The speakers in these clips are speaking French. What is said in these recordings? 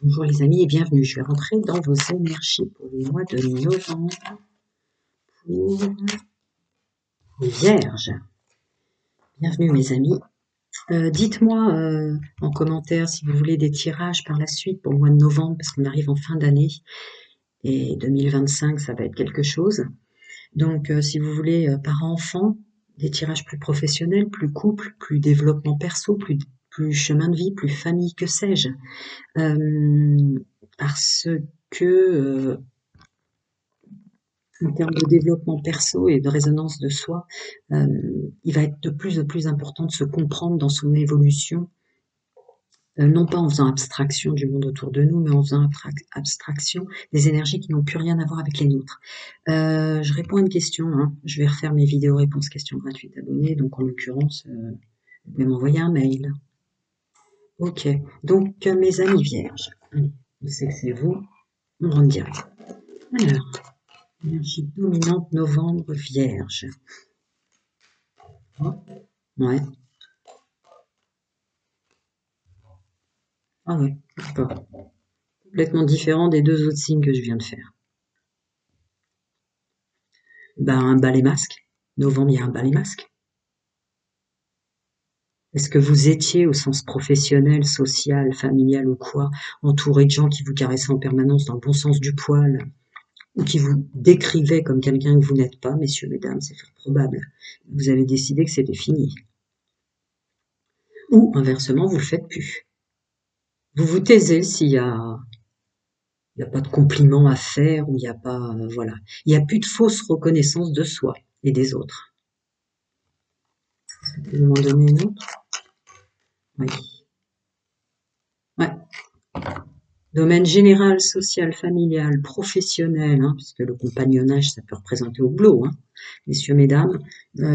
Bonjour les amis et bienvenue. Je vais rentrer dans vos énergies pour le mois de novembre pour les Vierges. Bienvenue mes amis. Dites-moi en commentaire si vous voulez des tirages par la suite pour le mois de novembre parce qu'on arrive en fin d'année et 2025 ça va être quelque chose. Donc si vous voulez par enfant, des tirages plus professionnels, plus couple, plus développement perso, plus chemin de vie, plus famille, que sais-je. Parce que en termes de développement perso et de résonance de soi, il va être de plus en plus important de se comprendre dans son évolution, non pas en faisant abstraction du monde autour de nous, mais en faisant abstraction des énergies qui n'ont plus rien à voir avec les nôtres. Je réponds à une question, hein. Je vais refaire mes vidéos réponses questions gratuites abonnés, donc en l'occurrence, vous pouvez m'envoyer un mail. Ok, donc mes amis vierges, allez, je sais que c'est vous, on rentre direct. Alors, énergie dominante novembre vierge. Ouais. Ah ouais, d'accord. Complètement différent des deux autres signes que je viens de faire. Ben, un balai masque. Novembre, il y a un balai masque. Est-ce que vous étiez, au sens professionnel, social, familial ou quoi, entouré de gens qui vous caressaient en permanence dans le bon sens du poil, ou qui vous décrivaient comme quelqu'un que vous n'êtes pas, messieurs, mesdames, c'est fort probable. Vous avez décidé que c'était fini. Ou, inversement, vous le faites plus. Vous vous taisez s'il y a pas de compliments à faire, ou il n'y a pas, voilà. Il n'y a plus de fausse reconnaissance de soi et des autres. Est-ce que tu peux m'en donner une autre? Oui. Ouais. Domaine général, social, familial, professionnel, hein, puisque le compagnonnage, ça peut représenter au boulot, hein, messieurs, mesdames.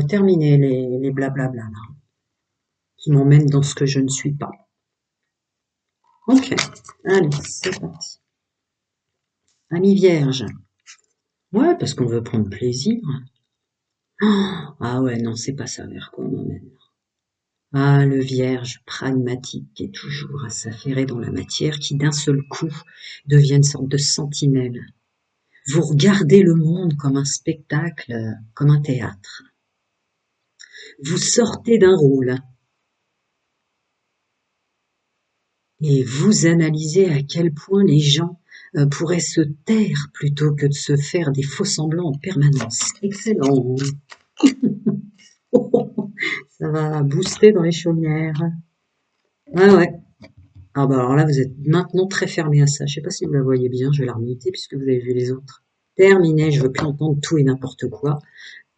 Terminez les blablabla, là, qui m'emmènent dans ce que je ne suis pas. Ok, allez, c'est parti. Amis vierges. Ouais, parce qu'on veut prendre plaisir. Ah ouais, non, c'est pas ça vers quoi on m'emmène. Ah, le vierge pragmatique qui est toujours à s'affairer dans la matière, qui d'un seul coup devient une sorte de sentinelle. Vous regardez le monde comme un spectacle, comme un théâtre. Vous sortez d'un rôle et vous analysez à quel point les gens pourraient se taire plutôt que de se faire des faux-semblants en permanence. Excellent. Ça va booster dans les chaumières. Ouais, ouais. Ah bah alors là, vous êtes maintenant très fermé à ça. Je sais pas si vous la voyez bien, je vais la remuter puisque vous avez vu les autres. Terminé, je veux plus entendre tout et n'importe quoi.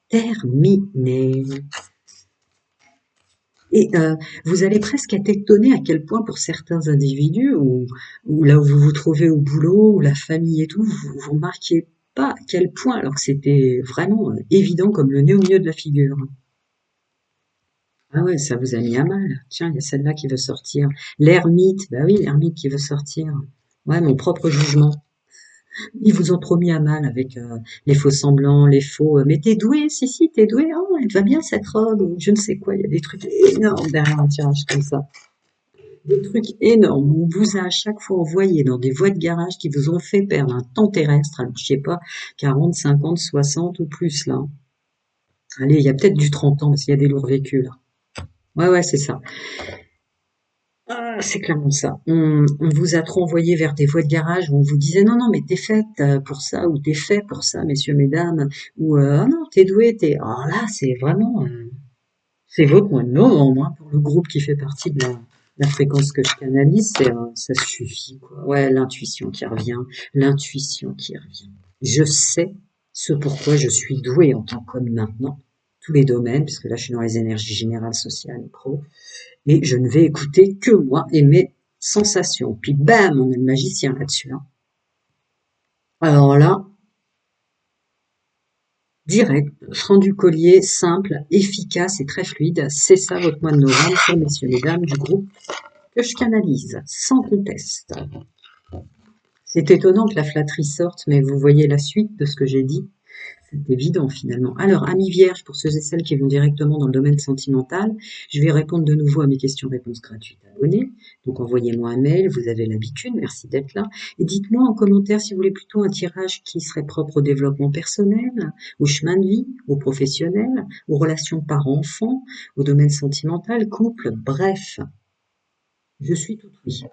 Terminé. Et vous allez presque être étonné à quel point pour certains individus, ou là où vous vous trouvez au boulot, ou la famille et tout, vous remarquiez pas à quel point, alors que c'était vraiment évident comme le nez au milieu de la figure. Ah ouais, ça vous a mis à mal. Tiens, il y a celle-là qui veut sortir. L'ermite, bah oui, l'ermite qui veut sortir. Ouais, mon propre jugement. Ils vous ont trop mis à mal avec les faux semblants, les faux mais t'es doué, si, t'es doué, oh, elle te va bien cette robe, ou je ne sais quoi, il y a des trucs énormes derrière un tirage comme ça. Des trucs énormes. On vous a à chaque fois envoyé dans des voies de garage qui vous ont fait perdre un temps terrestre, alors je sais pas, 40, 50, 60 ou plus là. Allez, il y a peut-être du 30 ans parce qu'il y a des lourds vécus là. Ouais, ouais, c'est ça. Ah, c'est clairement ça. On vous a trop envoyé vers des voies de garage où on vous disait non, non, mais t'es faite pour ça, ou t'es fait pour ça, messieurs, mesdames, ou ah non, t'es doué, t'es. Alors là, c'est vraiment, c'est votre mois de novembre, hein, pour le groupe qui fait partie de la fréquence que je canalise, ça suffit, quoi. Ouais, l'intuition qui revient, l'intuition qui revient. Je sais ce pourquoi je suis douée en tant qu'homme maintenant, tous les domaines, puisque là, je suis dans les énergies générales, sociales et pro. Et je ne vais écouter que moi et mes sensations. Puis bam, on est le magicien là-dessus. Hein. Alors là, direct, franc du collier, simple, efficace et très fluide. C'est ça votre mois de novembre pour messieurs et dames du groupe que je canalise, sans conteste. C'est étonnant que la flatterie sorte, mais vous voyez la suite de ce que j'ai dit. C'est évident finalement. Alors, amis vierges, pour ceux et celles qui vont directement dans le domaine sentimental, je vais répondre de nouveau à mes questions-réponses gratuites abonnées. Donc, envoyez-moi un mail, vous avez l'habitude, merci d'être là. Et dites-moi en commentaire si vous voulez plutôt un tirage qui serait propre au développement personnel, au chemin de vie, au professionnel, aux relations parents-enfants, au domaine sentimental, couple, bref. Je suis tout oui.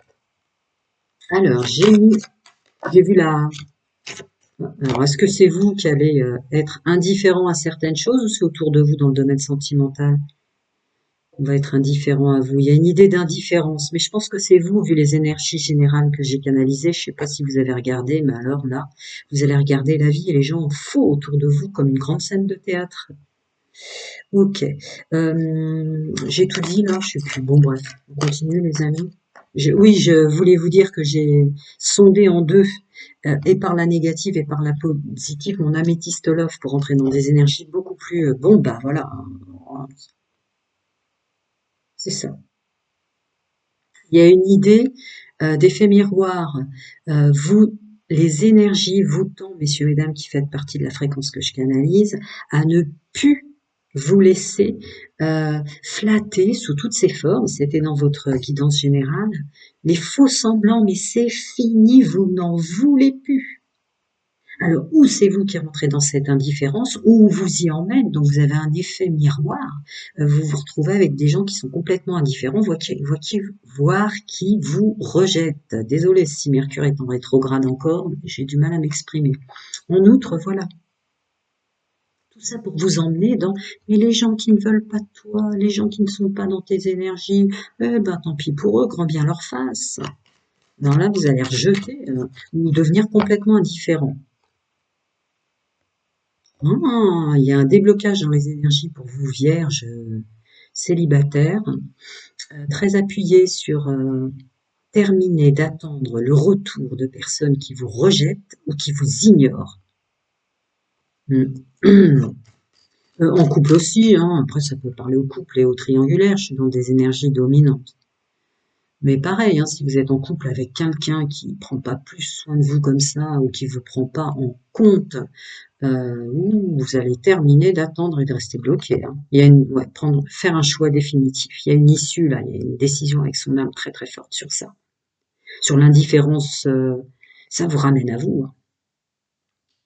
Alors, j'ai vu la... Alors, est-ce que c'est vous qui allez être indifférent à certaines choses ou c'est autour de vous dans le domaine sentimental? On va être indifférent à vous. Il y a une idée d'indifférence, mais je pense que c'est vous, vu les énergies générales que j'ai canalisées. Je ne sais pas si vous avez regardé, mais alors là, vous allez regarder la vie et les gens en faux autour de vous comme une grande scène de théâtre. Ok. J'ai tout dit là, je sais plus. Bon bref, on continue les amis. Oui, je voulais vous dire que j'ai sondé en deux, et par la négative et par la positive, mon améthyste love pour entrer dans des énergies beaucoup plus... bon bah voilà, c'est ça. Il y a une idée d'effet miroir. Vous, les énergies, vous tant, messieurs, mesdames, qui faites partie de la fréquence que je canalise, à ne plus vous laisser flatter sous toutes ses formes, c'était dans votre guidance générale, les faux semblants, mais c'est fini, vous n'en voulez plus. Alors, ou c'est vous qui rentrez dans cette indifférence, ou on vous y emmène, donc vous avez un effet miroir. Vous vous retrouvez avec des gens qui sont complètement indifférents, voire qui vous rejettent. Désolée si Mercure est en rétrograde encore, j'ai du mal à m'exprimer. En outre, voilà, tout ça pour vous emmener dans mais les gens qui ne veulent pas de toi, les gens qui ne sont pas dans tes énergies, eh ben tant pis pour eux, grand bien leur face. Alors là, vous allez rejeter ou devenir complètement indifférent. Ah, il y a un déblocage dans les énergies pour vous, vierges célibataires, très appuyé sur terminer d'attendre le retour de personnes qui vous rejettent ou qui vous ignorent. En couple aussi, hein, après ça peut parler au couple et au triangulaire, je suis dans des énergies dominantes. Mais pareil, hein, si vous êtes en couple avec quelqu'un qui prend pas plus soin de vous comme ça ou qui vous prend pas en compte, vous allez terminer d'attendre et de rester bloqué. Hein. Il y a faire un choix définitif. Il y a une issue là, il y a une décision avec son âme très très forte sur ça. Sur l'indifférence, ça vous ramène à vous. Hein.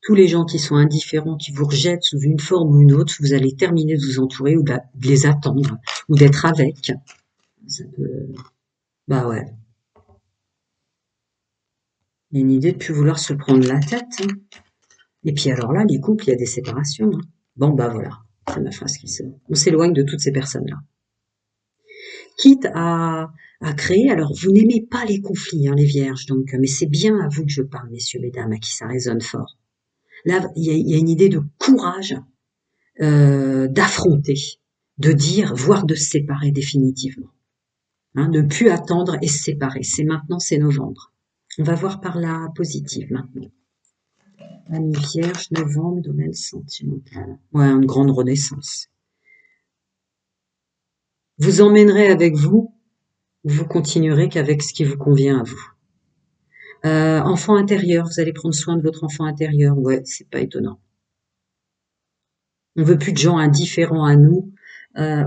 Tous les gens qui sont indifférents, qui vous rejettent sous une forme ou une autre, vous allez terminer de vous entourer ou de les attendre ou d'être avec. Ça peut... Bah ouais. Il y a une idée de plus vouloir se prendre la tête. Hein. Et puis alors là, les couples, il y a des séparations. Hein. Bon bah voilà, c'est ma phrase qui sort. On s'éloigne de toutes ces personnes-là. Quitte à créer, alors vous n'aimez pas les conflits, hein, les vierges, donc, mais c'est bien à vous que je parle, messieurs, mesdames, à qui ça résonne fort. Là, il y a une idée de courage, d'affronter, de dire, voire de se séparer définitivement. Hein, ne plus attendre et se séparer. C'est maintenant, c'est novembre. On va voir par la positive maintenant. Amis vierge, novembre, domaine sentimental. Ouais, une grande renaissance. Vous emmènerez avec vous, ou vous continuerez qu'avec ce qui vous convient à vous. Enfant intérieur, vous allez prendre soin de votre enfant intérieur. Ouais, c'est pas étonnant. On veut plus de gens indifférents à nous,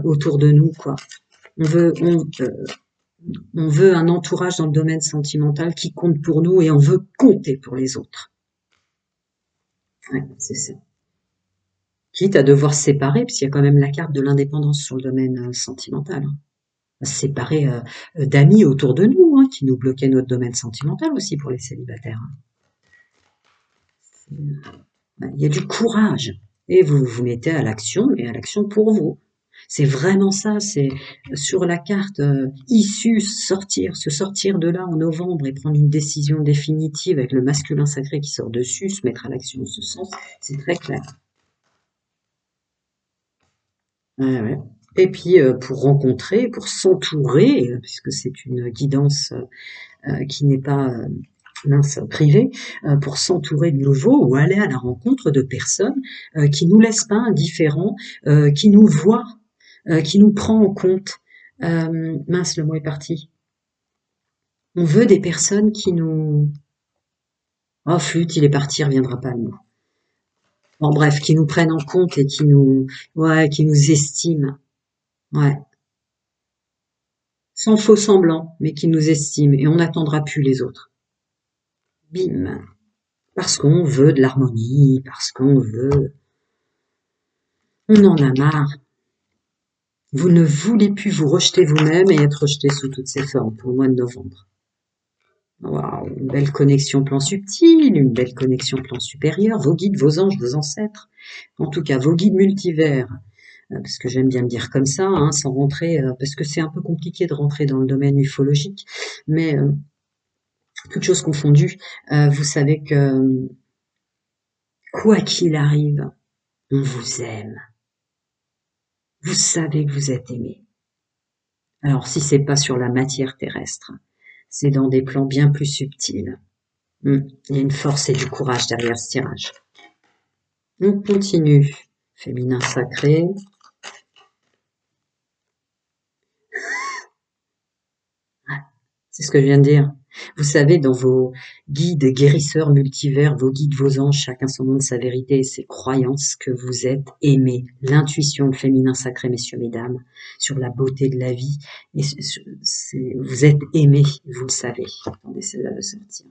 autour de nous, quoi. On veut, on veut un entourage dans le domaine sentimental qui compte pour nous et on veut compter pour les autres. Ouais, c'est ça. Quitte à devoir se séparer, puisqu'il y a quand même la carte de l'indépendance sur le domaine sentimental. Hein. Se séparer d'amis autour de nous, hein, qui nous bloquaient notre domaine sentimental aussi pour les célibataires. Hein. Il y a du courage. Et vous vous mettez à l'action, et à l'action pour vous. C'est vraiment ça, c'est sur la carte issue, se sortir de là en novembre et prendre une décision définitive avec le masculin sacré qui sort dessus, se mettre à l'action en ce sens, c'est très clair. Ouais, ouais. Et puis pour rencontrer, pour s'entourer, puisque c'est une guidance qui n'est pas privée, pour s'entourer de nouveau ou aller à la rencontre de personnes qui nous laissent pas indifférents, qui nous voient, qui nous prend en compte. Mince, le mot est parti. On veut des personnes qui nous... Oh flûte, il est parti, il reviendra pas à nous. Bon, bref, qui nous prennent en compte et qui nous estiment. Ouais. Sans faux semblant, mais qui nous estiment. Et on n'attendra plus les autres. Bim. Parce qu'on veut de l'harmonie, parce qu'on veut. On en a marre. Vous ne voulez plus vous rejeter vous-même et être rejeté sous toutes ses formes pour le mois de novembre. Waouh, une belle connexion plan subtil, une belle connexion plan supérieur, vos guides, vos anges, vos ancêtres. En tout cas, vos guides multivers, parce que j'aime bien me dire comme ça, hein, sans rentrer, parce que c'est un peu compliqué de rentrer dans le domaine ufologique, mais toutes choses confondues, vous savez que quoi qu'il arrive, on vous aime. Vous savez que vous êtes aimé. Alors si c'est pas sur la matière terrestre, c'est dans des plans bien plus subtils. Il y a une force et du courage derrière ce tirage. On continue. Féminin sacré. C'est ce que je viens de dire. Vous savez, dans vos guides guérisseurs multivers, vos guides, vos anges, chacun son nom de sa vérité et ses croyances, que vous êtes aimés. L'intuition, le féminin sacré, messieurs, mesdames, sur la beauté de la vie. Et vous êtes aimés, vous le savez. Attendez, celle-là de sortir.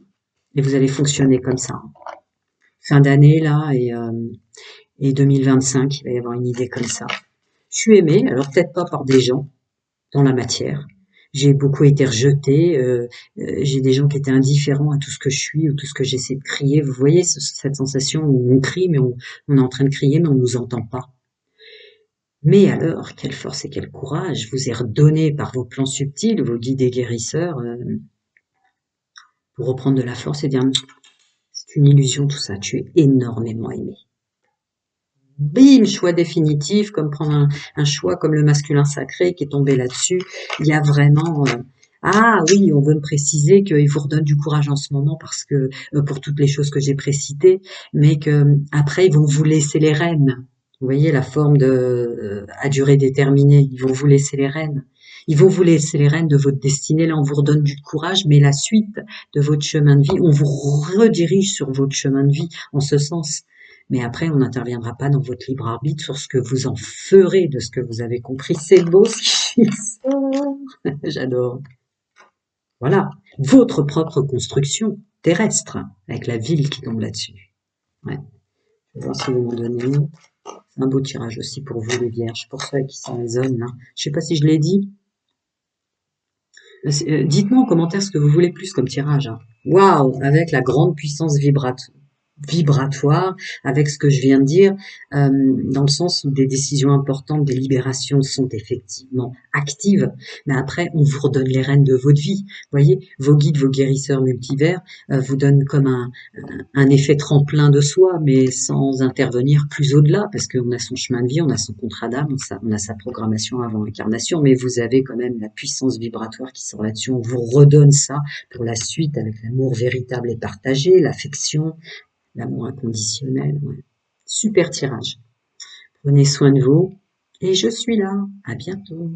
Et vous allez fonctionner comme ça. Fin d'année, là, et 2025, il va y avoir une idée comme ça. Je suis aimée, alors peut-être pas par des gens, dans la matière. J'ai beaucoup été rejetée, j'ai des gens qui étaient indifférents à tout ce que je suis ou tout ce que j'essaie de crier. Vous voyez cette sensation où on crie, mais on est en train de crier, mais on nous entend pas. Mais alors, quelle force et quel courage vous est redonné par vos plans subtils, vos guides et guérisseurs, pour reprendre de la force et dire c'est une illusion tout ça, tu es énormément aimé. Bim, choix définitif, comme prendre un choix comme le masculin sacré qui est tombé là-dessus. Il y a vraiment... ah oui, on veut me préciser qu'il vous redonne du courage en ce moment parce que pour toutes les choses que j'ai précitées, mais que après ils vont vous laisser les rênes. Vous voyez la forme de à durée déterminée. Ils vont vous laisser les rênes. Ils vont vous laisser les rênes de votre destinée. Là, on vous redonne du courage, mais la suite de votre chemin de vie, on vous redirige sur votre chemin de vie en ce sens. Mais après, on n'interviendra pas dans votre libre arbitre sur ce que vous en ferez de ce que vous avez compris. C'est beau ce qui sort. J'adore. Voilà. Votre propre construction terrestre, avec la ville qui tombe là-dessus. Ouais. Je vais voir si vous m'en donnez une. Un beau tirage aussi pour vous, les vierges, pour ceux qui sont les zones. Là. Je sais pas si je l'ai dit. Dites-moi en commentaire ce que vous voulez plus comme tirage. Hein. Waouh, avec la grande puissance vibratoire avec ce que je viens de dire, dans le sens où des décisions importantes, des libérations sont effectivement actives, mais après on vous redonne les rênes de votre vie. Vous voyez, vos guides, vos guérisseurs multivers vous donnent comme un effet tremplin de soi, mais sans intervenir plus au-delà, parce qu'on a son chemin de vie, on a son contrat d'âme, on a sa programmation avant l'incarnation, mais vous avez quand même la puissance vibratoire qui sort là-dessus. On vous redonne ça pour la suite avec l'amour véritable et partagé, l'affection, l'amour inconditionnel. Ouais. Super tirage. Prenez soin de vous et je suis là. À bientôt.